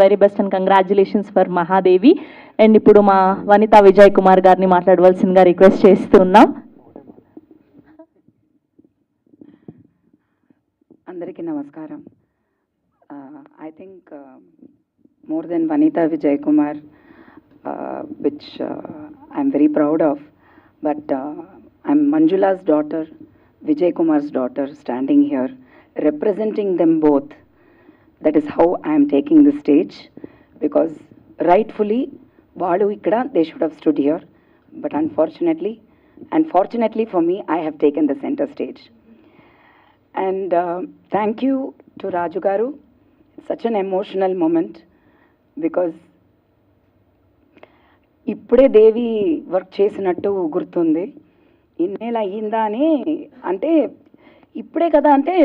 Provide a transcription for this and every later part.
Very best and congratulations for Mahadevi. And ఇప్పుడు మా వనిత విజయ్ కుమార్ గారిని మాట్లాడవలసిందిగా రిక్వెస్ట్ చేస్తున్నాం. అందరికీ నమస్కారం. I think more than Vanita Vijay Kumar, which I'm very proud of, but I'm Manjula's daughter, Vijay Kumar's daughter, standing here representing them both. That is how I am taking the stage, because rightfully vaadu ikkada they should have stood here, but unfortunately and fortunately for me, I have taken the center stage. And thank you to Raju garu. It's such an emotional moment, because ఇప్పుడే దేవి work చేసినట్టు గుర్తుంది. ఇన్నేళ్ళు అయ్యిందా అని, అంటే ఇప్పుడే కదా అంటే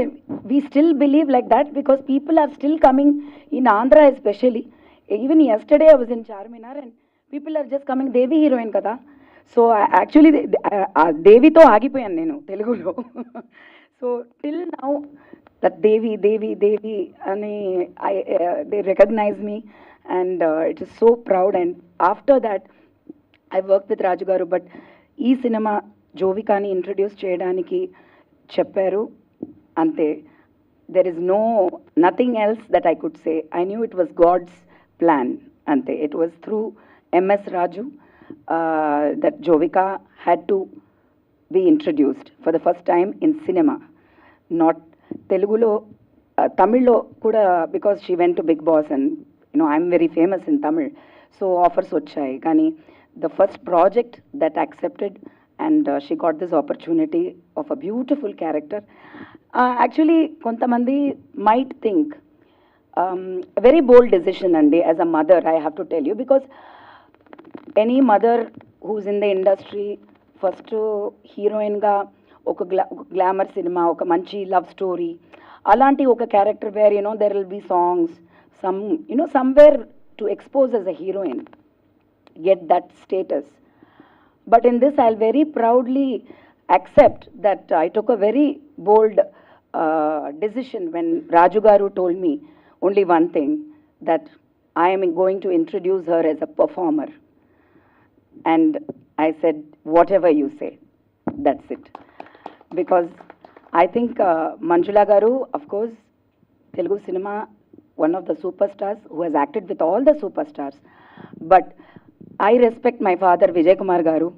we still believe like that, because people are still coming in Andhra especially. Even yesterday I was in Charminar and people are just coming. Devi heroine కదా, సో యాక్చువల్లీ దేవితో ఆగిపోయాను నేను తెలుగులో. So till now that Devi Devi Devi అని they recognise me, and it is so proud. And after that I worked with Raju garu, but ee cinema Jovika ni introduce cheyadaniki chepparu ante. There is nothing else that I could say. I knew it was God's plan ante. It was through MS Raju that Jovika had to be introduced for the first time in cinema, not Telugulo, Tamil lo kuda, because she went to Big Boss and I'm very famous in Tamil, so offers వచ్చాయి. కానీ the first project that accepted, and she got this opportunity of a beautiful character. Actually కొంతమంది might think a very bold decision అండి. As a mother I have to tell you, because any mother who's in the industry, first heroine గా ఒక glamour cinema, ఒక మంచి love story, అలాంటి ఒక character where there will be songs, somewhere to expose as a heroine, get that status. But in this I'll very proudly accept that I took a very bold decision when Raju garu told me only one thing, that I am going to introduce her as a performer. And I said, whatever you say, that's it. Because I think Manjula garu, of course, Telugu cinema, one of the superstars who has acted with all the superstars. But I respect my father Vijay Kumar garu,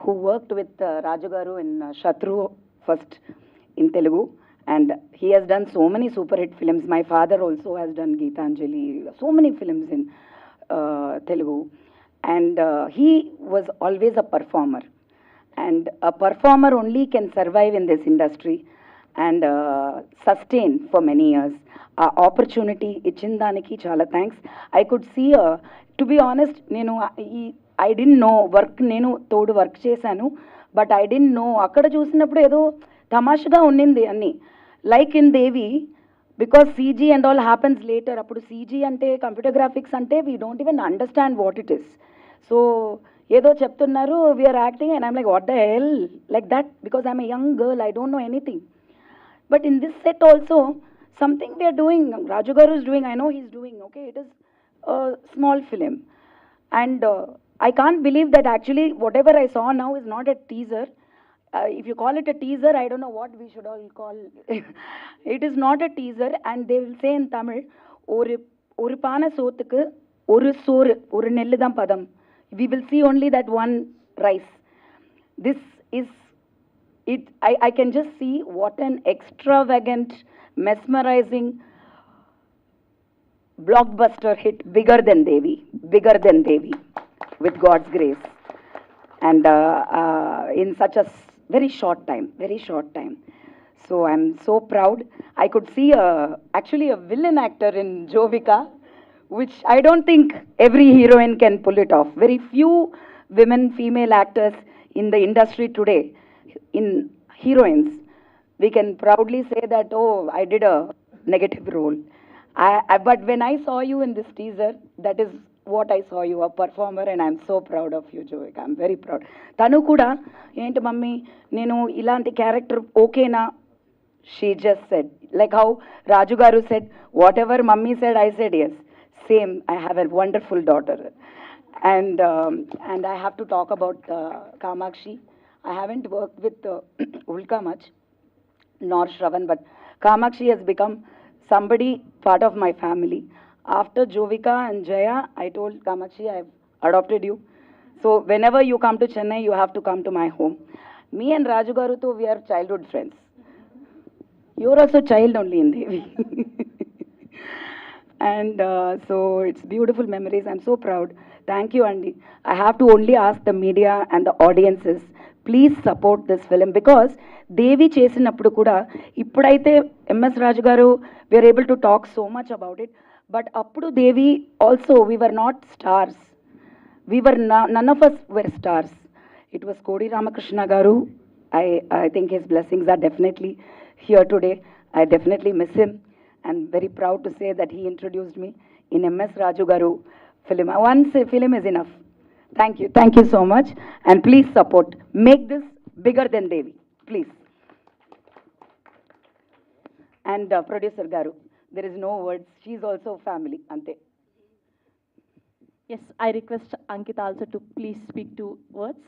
who worked with Raju garu in Shatru first in Telugu, and he has done so many super hit films. My father also has done Geetanjali, so many films in Telugu, and he was always a performer, and a performer only can survive in this industry and sustain for many years. ఆ opportunity ఇచ్చిన దానికి చాలా thanks. I could see, to be honest, నేను I don't know work, నేను తోడు work చేశాను, but I don't no. అక్కడ చూసినప్పుడు ఏదో తమాషగా ఉండింది అన్ని, like in Devi, because CG and all happens later. అప్పుడు సీజీ అంటే కంప్యూటర్ గ్రాఫిక్స్ అంటే we don't even understand what it is. So ఏదో చెప్తున్నారు, we're acting, and I'm like what the hell, like that, because I'm a young girl, I don't know anything. But in this set also, something we are doing, Raju garu is doing, I know he's doing, okay, it is a small film. And I can't believe that actually whatever I saw now is not a teaser. If you call it a teaser, I don't know what we should all call. It is not a teaser, and they will say in Tamil, oru paana sothukku oru soru oru nellu dhan padam. We will see only that one rice. This is it. I can just see what an extravagant, mesmerizing blockbuster hit, bigger than Devi, with God's grace, and in such a very short time. So I'm so proud. I could see actually a villain actor in Jovika, which I don't think every heroine can pull it off. Very few women, female actors in the industry today, in heroines, we can proudly say that, oh, I did a negative role. But when I saw you in this teaser, that is what I saw you, a performer, and I'm so proud of you, Jovika. I'm very proud. Tanu kuda, enti mummy, nenu ilanti character okay na? She just said, like how Raju garu said, whatever mummy said, I said yes. same, I have a wonderful daughter. And I have to talk about Kamakshi. I haven't worked with Ulka much, nor Shravan, but Kamakshi has become somebody part of my family. After Jovika and Jaya, I told Kamakshi, I've adopted you. So whenever you come to Chennai, you have to come to my home. Me and Raju Garu, too, we are childhood friends. You're also child only in Devi. And so it's beautiful memories. I'm so proud. Thank you, Andy. I have to only ask the media and the audiences, please support this film because Devi చేసినప్పుడు కూడా ఇప్పుడైతే MS Raju గారు were able to talk so much about it but అప్పుడు Devi also we were not stars we were none of us were stars. It was Kodi Ramakrishna Garu. I think his blessings are definitely here today. I definitely miss him and very proud to say that he introduced me in MS Raju Garu film. One film is enough. Thank you so much, and please support. Make this bigger than Devi, please. And producer Garu, there is no words. She is also family. Ante. Yes, I request Ankita also to please speak 2 words.